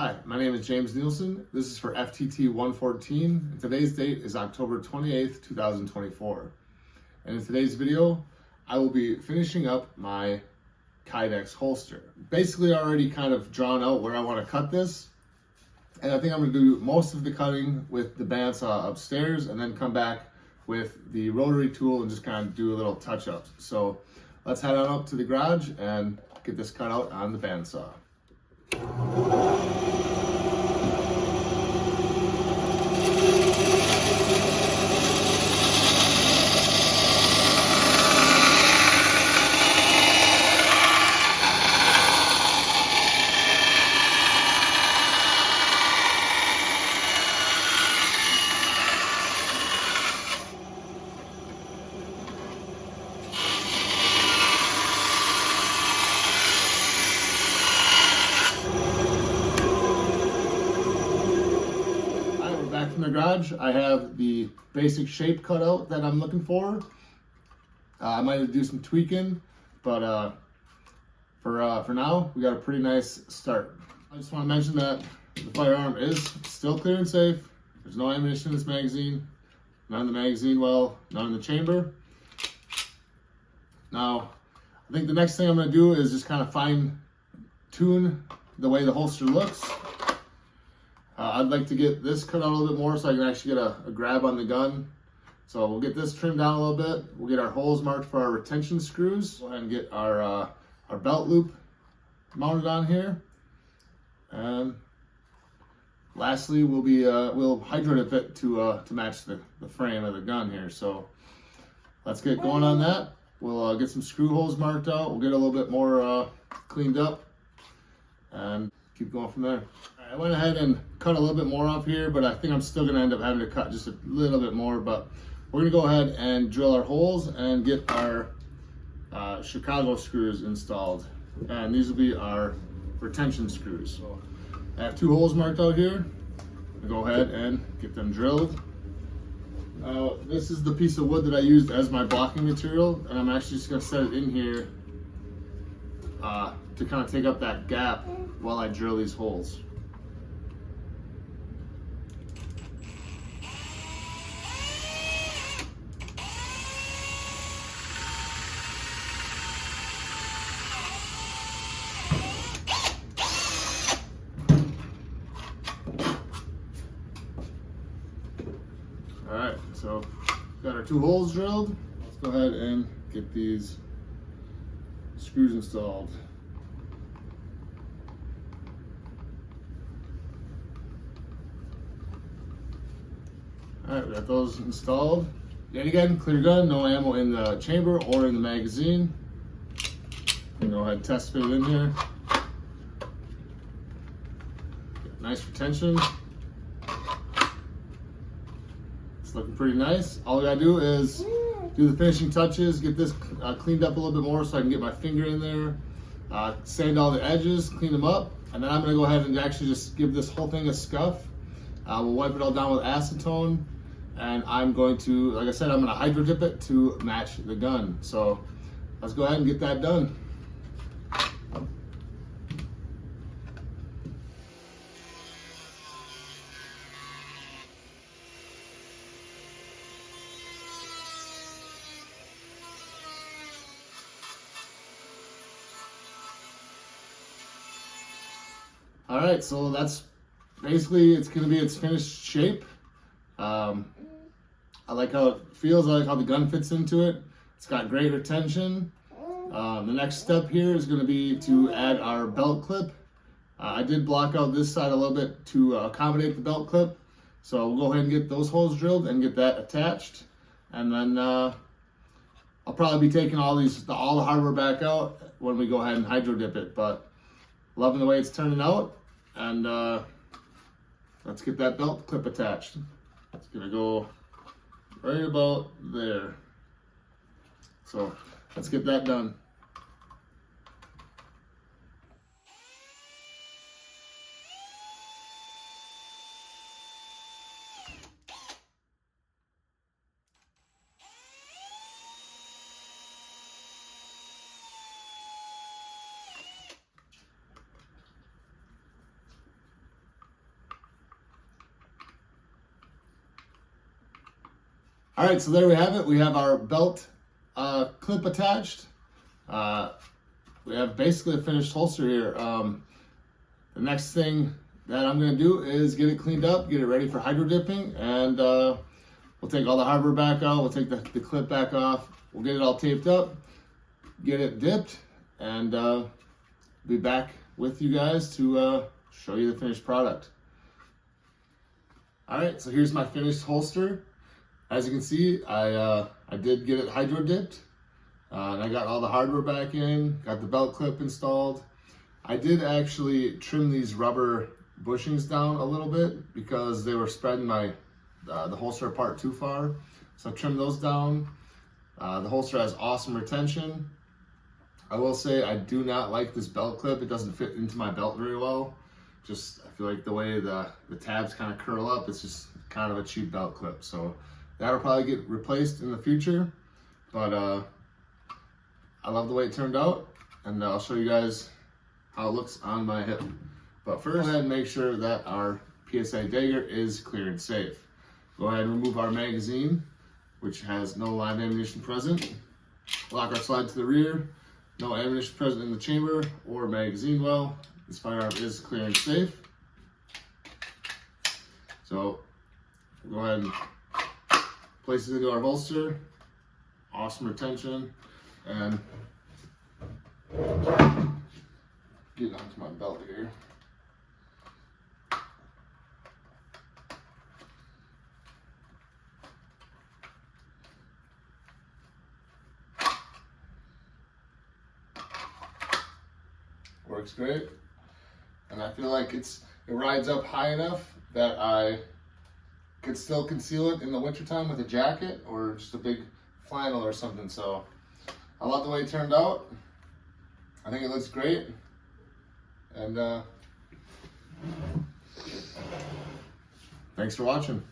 Hi, my name is James Nielsen. This is for FTT114, and today's date is October 28th, 2024. And in today's video, I will be finishing up my Kydex holster. Basically already kind of drawn out where I want to cut this, and I think I'm going to do most of the cutting with the bandsaw upstairs and then come back with the rotary tool and just kind of do a little touch-up. So let's head on up to the garage and get this cut out on the bandsaw. From the garage, I have the basic shape cut out that I'm looking for. I might do some tweaking, but for now, we got a pretty nice start. I just want to mention that the firearm is still clear and safe. There's no ammunition in this magazine, none in the magazine well, none in the chamber. Now, I think the next thing I'm going to do is just kind of fine tune the way the holster looks. I'd like to get this cut out a little bit more so I can actually get a grab on the gun. So we'll get this trimmed down a little bit. We'll get our holes marked for our retention screws. Go ahead and get our belt loop mounted on here. And lastly, we'll hydro dip it to match the frame of the gun here. So let's get going on that. We'll get some screw holes marked out. We'll get a little bit more cleaned up and keep going from there. I went ahead and cut a little bit more off here, but I think I'm still going to end up having to cut just a little bit more. But we're going to go ahead and drill our holes and get our Chicago screws installed. And these will be our retention screws. So I have 2 holes marked out here. I'll go ahead and get them drilled. This is the piece of wood that I used as my blocking material, and I'm actually just going to set it in here to kind of take up that gap while I drill these holes. Alright, so got our 2 holes drilled. Let's go ahead and get these screws installed. Alright, we got those installed. Yet again, clear gun, no ammo in the chamber or in the magazine. Go ahead and test fit it in here. Nice retention. It's looking pretty nice. All I gotta do is do the finishing touches, get this cleaned up a little bit more so I can get my finger in there, sand all the edges, clean them up, and then I'm gonna go ahead and actually just give this whole thing a scuff. We'll wipe it all down with acetone, and I'm going to, like I said, I'm gonna hydro dip it to match the gun. So let's go ahead and get that done. All right, so that's basically, it's gonna be its finished shape. I like how it feels, I like how the gun fits into it. It's got great retention. The next step here is gonna be to add our belt clip. I did block out this side a little bit to accommodate the belt clip. So we'll go ahead and get those holes drilled and get that attached. And then I'll probably be taking all the hardware back out when we go ahead and hydro dip it. But loving the way it's turning out. And let's get that belt clip attached. It's gonna go right about there. So let's get that done. All right, so there we have it. We have our belt clip attached. We have basically a finished holster here. The next thing that I'm going to do is get it cleaned up, get it ready for hydro dipping, and we'll take all the hardware back out, we'll take the clip back off, we'll get it all taped up, get it dipped, and be back with you guys to show you the finished product. All right, so here's my finished holster. As you can see, I did get it hydro dipped, and I got all the hardware back in, got the belt clip installed. I did actually trim these rubber bushings down a little bit because they were spreading my the holster apart too far. So I trimmed those down. The holster has awesome retention. I will say I do not like this belt clip. It doesn't fit into my belt very well. Just, I feel like the way the tabs kind of curl up, it's just kind of a cheap belt clip. So that'll probably get replaced in the future. But I love the way it turned out, and I'll show you guys how it looks on my hip. But first, go ahead and make sure that our PSA dagger is clear and safe. Go ahead and remove our magazine, which has no live ammunition present. Lock our slide to the rear. No ammunition present in the chamber or magazine well. This firearm is clear and safe. So go ahead and place it into our holster. Awesome retention. And get onto my belt here. Works great, and I feel like it rides up high enough that I could still conceal it in the wintertime with a jacket or just a big flannel or something. So I love the way it turned out. I think it looks great, and thanks for watching.